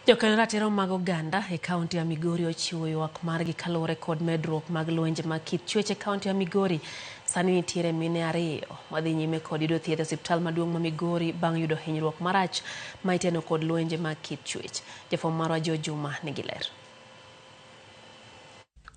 Jokel ratiro mag oganda e kaunti ya Migori ochiwo ywak margi kaluwore kod medruok mag lwenje mag kit chwech e kaunti ya Migori. Sani nitiere mine ariyo madhi nyime kod yudo thieth e osiptal maduong' ma Migori bang' yudo hinyruok marach ma iteno kod lwenje mag kit chwech. Jafwambo marwa Jo Juma nigi ler.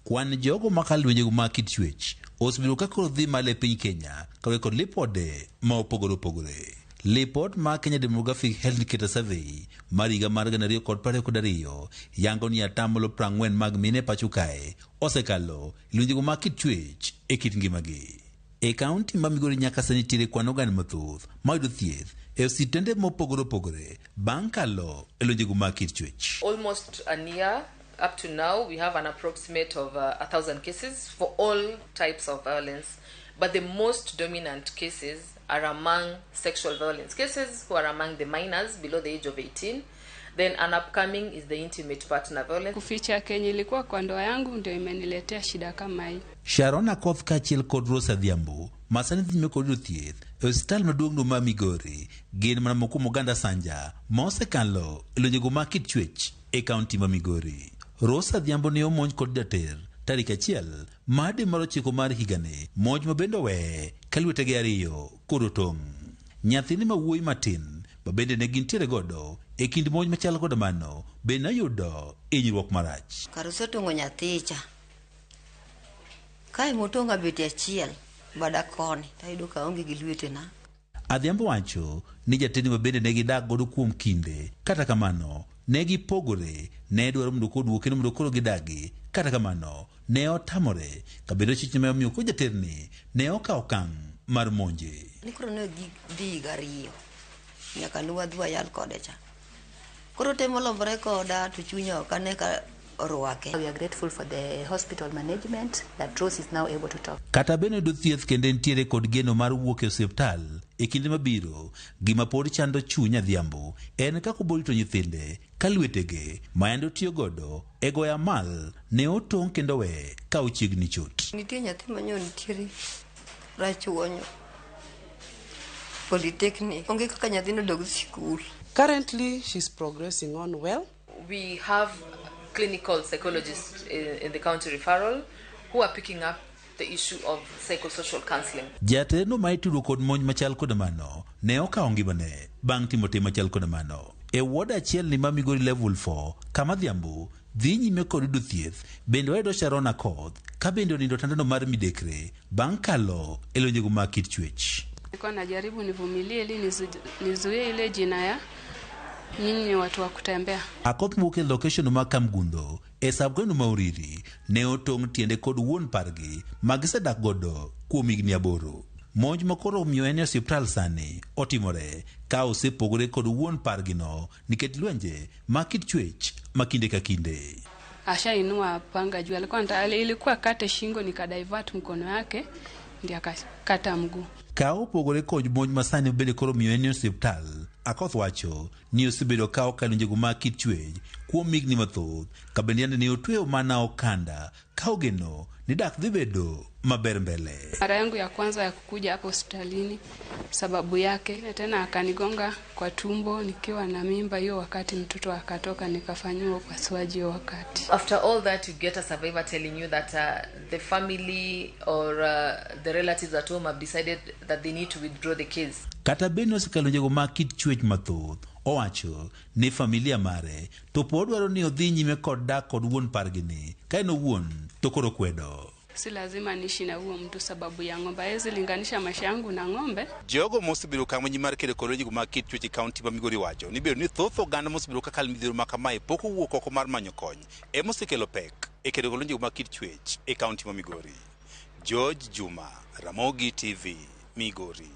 Kwan jogo makalo lwenje mag kit chwech osebedo ka koro dhi malo e piny Kenya kaluwore kod lipode ma opogore opogore. Lipot ma Kenya Demographic Health Indicator Survey mar higa mar 2022 yango ni atamalo 40 mag mine pacho kae osekalo lwenjego mag kit chwech e kit ngimagi. E kaunti ma Migori nyaka sani nitiere kwan oganda mathoth ma yudo thieth e osiptende mopogore opogore bang' kalo e lwenjego mag kit chwech. Almost a year up to now, we have an approximate of 1,000 cases for all types of violence, but the most dominant cases are among sexual violence cases who are among the minors below the age of 18. Then an upcoming is the intimate partner violence. Kuficha Kenya ilikuwa kwa ndoa yangu ndio imeniletea shida kama hii. Sharon Akoth kaachiel kod Rosa Dhiambo masani dhi nyime kod yudo thieth e osiptal maduong' ma Migori gin mana mokuom oganda Sanja ma osekalo e lwenjego mag kit chwech e kaunti ma Migori. Rosa Dhiambo ne omonj kod jater tarik 1 mar mar 9 mar higani, monj ma bende weye ka lwetege ariyo kod otong'. Nyathine ma wuoyi matin ma bende ne gintiere godo e kind monj machalo kod mano bende noyudo hinyruok marach. Karosetong'o nyathicha kae motonga beti achiel bada koni tayudo ka onge gi lwetena. Adhiambo wacho ni jatende ma bende ne gidak godo kuom kinde, kata kamano ne gipogore, ne dwaro mondo koduoke mondo koro gidagi, kata kamano ne otamore ka bedo chich ma omiyo ko jaterni ne okawo okang' mar monje. Ni koro ne dhi gariyo nyaka nuwadhwa yal kode cha koro temo lombre koda to chunya okane ka orwake. We are grateful for the hospital management that Rose is now able to talk. Kata bende do thieth kende nitiere kod geno mar wuok e osiptal e kinde mabiro. Gima pod chando chunya Dhiambo en kako borito nyithinde ka lwetege ma endo tiyo godo e goya mal ne otong' kendo we ka ochiegni chot. Nitie nyathi manyo nitiere rachuonyo polytechnic onge kaka nyathino dog sikul. Currently she's progressing on well. We have clinical psychologists in the county referral who are picking up the issue of psychosocial counseling. Jateno ma itudo kod monj machal kod mano ne okawo ngimane bang' timo tim machal kod mano e ward achiel ni ma Migori level 4 kama Dhiambo dhi nyime kod yudo thieth. Bende wayudo Sharon Akoth ka bende onindo tandano mar midekre bang' kalo e lwenjego mag kit chwech. Nilikuwa najaribu nivumilie ili nizuie ile jina ya nyinyi watu wa kutembea. Akoth muke location ma Kamgundo e sabgano ma Uriri ne otong' tiende kod wuon pargi magisedak godo kuom higni 8. Monj makoro omiyo en osiptal sani otimore ka osepogore kod wuon pargino nikech lwenje mag kit chwech ma kinde ka kinde. Ashainua panga juu, ilikuwa kate shingo nikadivert mkono yake ndiye akakata mguu. Ka opogore kod monj masani bende koro miyo en osiptal, Akoth wacho ni osebedo ka okalo lwenjego mag kit chwech kuom higni mathoth ka bende ne otweyo mana okanda ka ogeno ni dak dhi bedo maber mbele. Mara yangu ya kwanza ya kukuja hapo hospitalini sababu yake tena akanigonga kwa tumbo nikiwa na mimba hiyo wakati mtoto akatoka nikafanywa upasuaji hiyo wakati. After all that, you get a survivor telling you that the family or the relatives at home have decided that they need to withdraw the case. Kata bende osekalo lwenjego mag kit chwech mathoth, owacho ni familia mare to pod dwaro ni odhi nyime kod dak kod wuon pargini ka en owuon to koro kwedo. Si lazima niishi na huo mtu sababu ya ng'ombe. Hawezi linganisha maisha yangu na ng'ombe. Jogo mosebiro kama nyimar kedo kod lwenjego mag kit chwech e kaunti ma Migori wacho ni bedo ni thoth oganda mosebiro kakal midhiero ma kamae pok owuok oko mar manyo kony ema osekelo pek e kedo kod lwenjego mag kit chwech e kaunti ma Migori. George Juma, Ramogi TV, Migori.